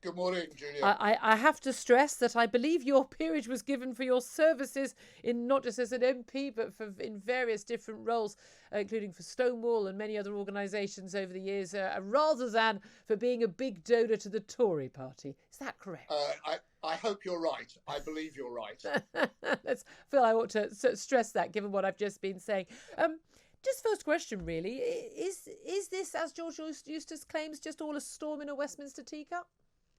Good morning, Julia. I have to stress that I believe your peerage was given for your services in not just as an MP, but in various different roles, including for Stonewall and many other organisations over the years, rather than for being a big donor to the Tory party. Is that correct? I hope you're right. I believe you're right. Phil, I ought to stress that, given what I've just been saying. Just first question, really. Is this, as George Eustace claims, just all a storm in a Westminster teacup?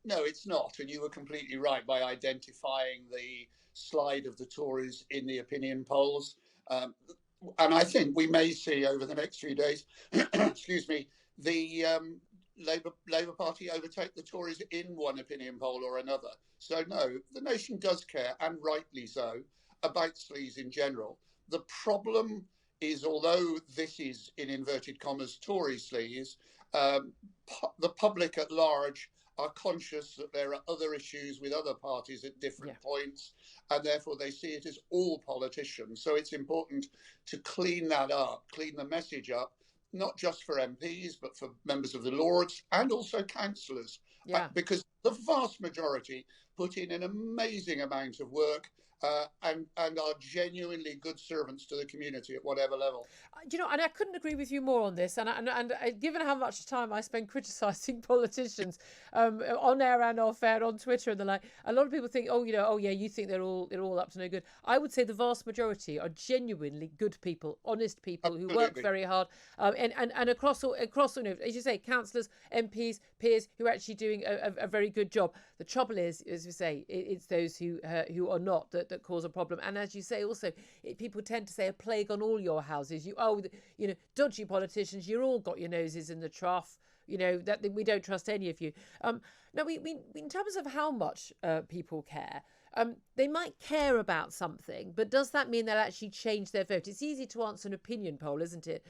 No, it's not. And you were completely right by identifying the slide of the Tories in the opinion polls. And I think we may see over the next few days, excuse me, the Labour Party overtake the Tories in one opinion poll or another. So no, the nation does care, and rightly so, about Sleaze in general. The problem is, although this is in inverted commas Tory Sleaze, the public at large are conscious that there are other issues with other parties at different points, and therefore they see it as all politicians. So it's important to clean that up, clean the message up, not just for MPs, but for members of the Lords and also councillors, because the vast majority put in an amazing amount of work and are genuinely good servants to the community at whatever level. And I couldn't agree with you more on this. And given how much time I spend criticising politicians on air and off air, on Twitter and the like, a lot of people think, you think they're all up to no good. I would say the vast majority are genuinely good people, honest people who work very hard, and across, as you say, councillors, MPs, peers who are actually doing a very good job. The trouble is, as you say, it's those who are not that cause a problem. And as you say, also, people tend to say a plague on all your houses. Dodgy politicians, you're all got your noses in the trough. That we don't trust any of you. Now, we in terms of how much people care, they might care about something, but does that mean they'll actually change their vote? It's easy to answer an opinion poll, isn't it?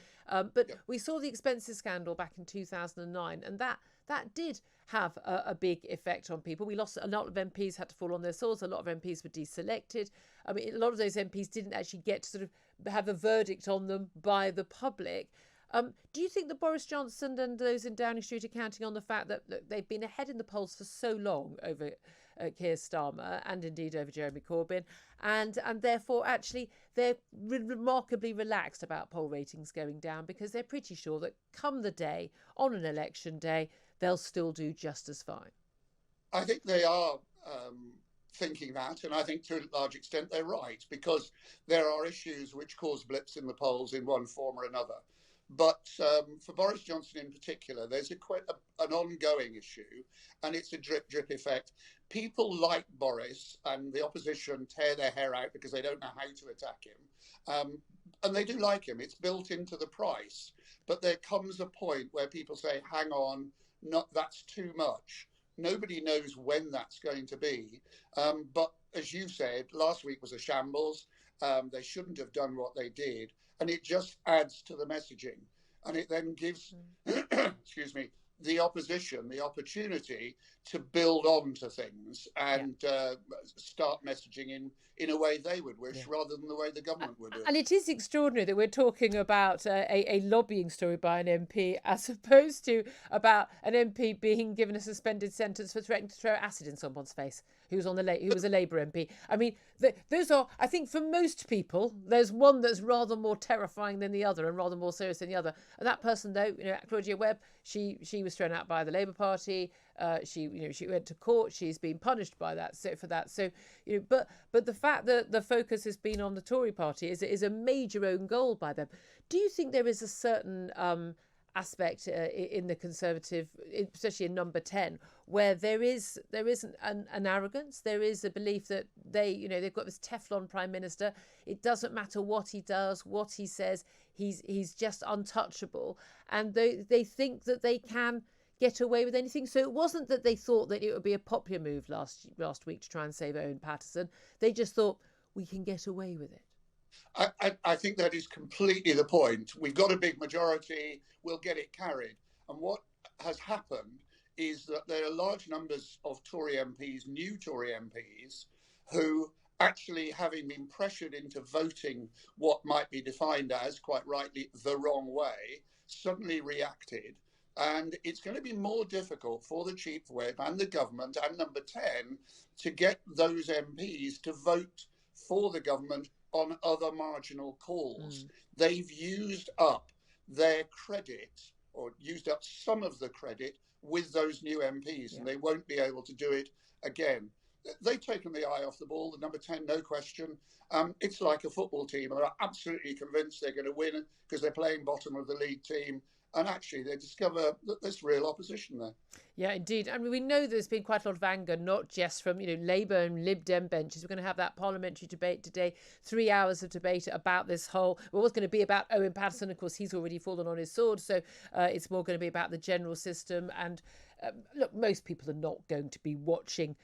We saw the expenses scandal back in 2009, and that did have a big effect on people. We lost a lot of MPs, had to fall on their swords. A lot of MPs were deselected. I mean, a lot of those MPs didn't actually get to sort of have a verdict on them by the public. Do you think that Boris Johnson and those in Downing Street are counting on the fact that they've been ahead in the polls for so long over Keir Starmer and indeed over Jeremy Corbyn, and therefore actually they're remarkably relaxed about poll ratings going down because they're pretty sure that come the day, on an election day, they'll still do just as fine? I think they are thinking that, and I think to a large extent they're right, because there are issues which cause blips in the polls in one form or another. But for Boris Johnson in particular, there's an ongoing issue, and it's a drip effect. People like Boris and the opposition tear their hair out because they don't know how to attack him. And they do like him. It's built into the price. But there comes a point where people say, hang on, that's too much. Nobody knows when that's going to be. But as you said, last week was a shambles. They shouldn't have done what they did. And it just adds to the messaging. And it then gives, excuse me, the opposition the opportunity to build on to things and start messaging in a way they would wish rather than the way the government would do. And it is extraordinary that we're talking about a lobbying story by an MP as opposed to about an MP being given a suspended sentence for threatening to throw acid in someone's face who was a Labour MP. I mean, those are, I think for most people, there's one that's rather more terrifying than the other and rather more serious than the other. And that person, though, Claudia Webb, she was thrown out by the Labour Party. She went to court. She's been punished by that. So for that, but the fact that the focus has been on the Tory party is a major own goal by them. Do you think there is a certain aspect in the Conservative, especially in number 10, where there is an arrogance, there is a belief that they've got this Teflon Prime Minister. It doesn't matter what he does, what he says, he's just untouchable, and they think that they can get away with anything. So it wasn't that they thought that it would be a popular move last week to try and save Owen Paterson. They just thought we can get away with it. I think that is completely the point. We've got a big majority, we'll get it carried. And what has happened is that there are large numbers of Tory MPs, new Tory MPs, who actually, having been pressured into voting what might be defined as, quite rightly, the wrong way, suddenly reacted. And it's going to be more difficult for the Chief Whip and the government and Number 10 to get those MPs to vote for the government on other marginal calls. They've used up their credit, or used up some of the credit, with those new MPs, and they won't be able to do it again. They've taken the eye off the ball, the Number 10, no question. It's like a football team. They're absolutely convinced they're going to win because they're playing bottom of the league team. And actually, they discover that there's real opposition there. Yeah, indeed. I mean, we know there's been quite a lot of anger, not just from, Labour and Lib Dem benches. We're going to have that parliamentary debate today, 3 hours of debate about this whole, well, what's going to be about Owen Paterson. Of course, he's already fallen on his sword. So it's more going to be about the general system. And look, most people are not going to be watching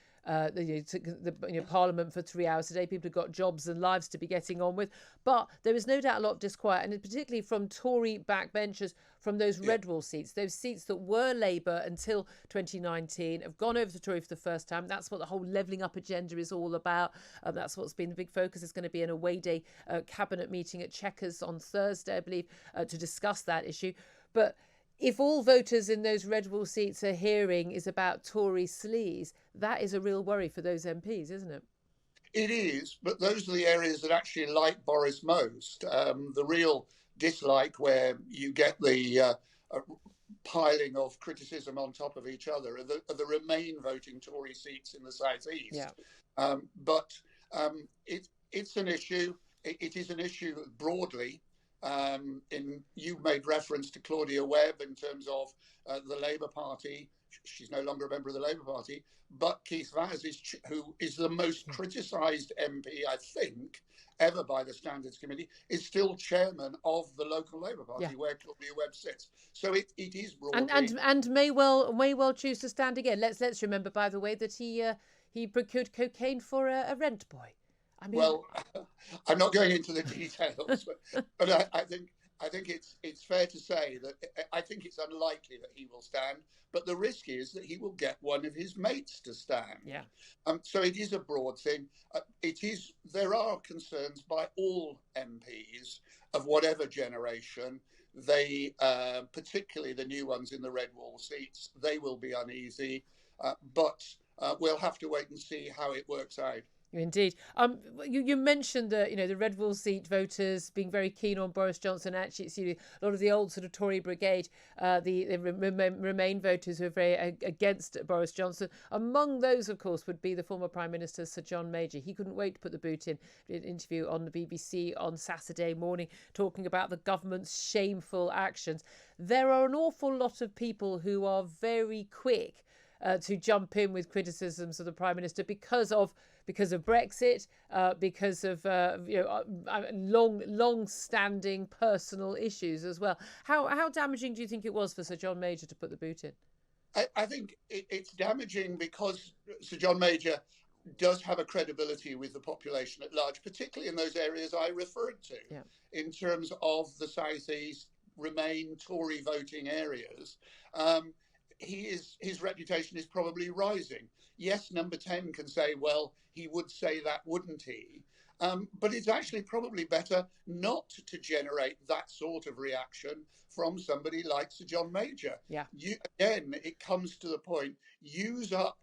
Parliament for 3 hours a day. People have got jobs and lives to be getting on with. But there is no doubt a lot of disquiet, and particularly from Tory backbenchers from those red wall seats, those seats that were Labour until 2019, have gone over to Tory for the first time. That's what the whole levelling up agenda is all about. That's what's been the big focus. It's going to be an away day cabinet meeting at Chequers on Thursday, I believe, to discuss that issue. But if all voters in those red wall seats are hearing is about Tory sleaze, that is a real worry for those MPs, isn't it? It is, but those are the areas that actually like Boris most. The real dislike, where you get the piling of criticism on top of each other, are the Remain voting Tory seats in the South East. Yeah. But it's an issue. It is an issue broadly. You made reference to Claudia Webb in terms of the Labour Party. She's no longer a member of the Labour Party, but Keith Vaz, who is the most criticised MP, I think, ever by the Standards Committee, is still chairman of the local Labour Party, where Claudia Webb sits. So it is broadly... And may well choose to stand again. Let's remember, by the way, that he procured cocaine for a rent boy. I mean... Well, I'm not going into the details, but I think it's fair to say that I think it's unlikely that he will stand, but the risk is that he will get one of his mates to stand. Yeah. So it is a broad thing. There are concerns by all MPs of whatever generation. They, particularly the new ones in the red wall seats, they will be uneasy, but we'll have to wait and see how it works out. Indeed. You mentioned the red wall seat voters being very keen on Boris Johnson. Actually, it's a lot of the old sort of Tory brigade, the Remain voters who are very against Boris Johnson. Among those, of course, would be the former Prime Minister, Sir John Major. He couldn't wait to put the boot in. Did an interview on the BBC on Saturday morning talking about the government's shameful actions. There are an awful lot of people who are very quick to jump in with criticisms of the Prime Minister because of Brexit, because of long-standing personal issues as well. How damaging do you think it was for Sir John Major to put the boot in? I think it's damaging because Sir John Major does have a credibility with the population at large, particularly in those areas I referred to, in terms of the South East, Remain Tory voting areas. His reputation is probably rising. Yes, Number 10 can say, well, he would say that, wouldn't he? But it's actually probably better not to generate that sort of reaction from somebody like Sir John Major. Yeah. Again, it comes to the point, use up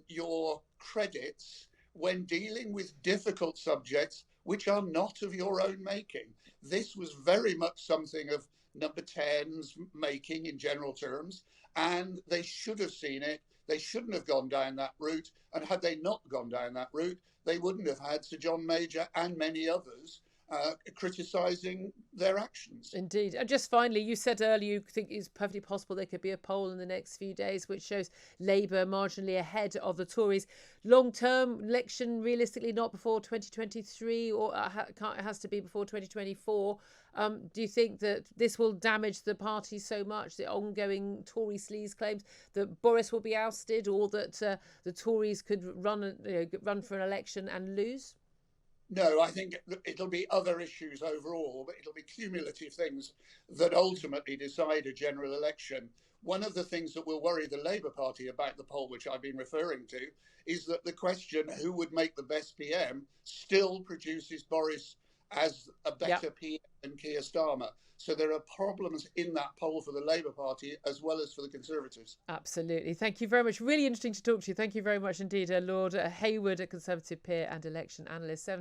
your credits when dealing with difficult subjects which are not of your own making. This was very much something of Number 10's making in general terms, and they should have seen it. They shouldn't have gone down that route. And had they not gone down that route, they wouldn't have had Sir John Major and many others criticising their actions. Indeed. And just finally, you said earlier you think it's perfectly possible there could be a poll in the next few days which shows Labour marginally ahead of the Tories. Long-term election, realistically, not before 2023, or it has to be before 2024. Do you think that this will damage the party so much, the ongoing Tory sleaze claims, that Boris will be ousted, or that the Tories could run for an election and lose? No, I think it'll be other issues overall, but it'll be cumulative things that ultimately decide a general election. One of the things that will worry the Labour Party about the poll, which I've been referring to, is that the question, who would make the best PM, still produces Boris as a Yeah. better PM than Keir Starmer. So there are problems in that poll for the Labour Party as well as for the Conservatives. Absolutely. Thank you very much. Really interesting to talk to you. Thank you very much indeed, Lord Hayward, a Conservative peer and election analyst.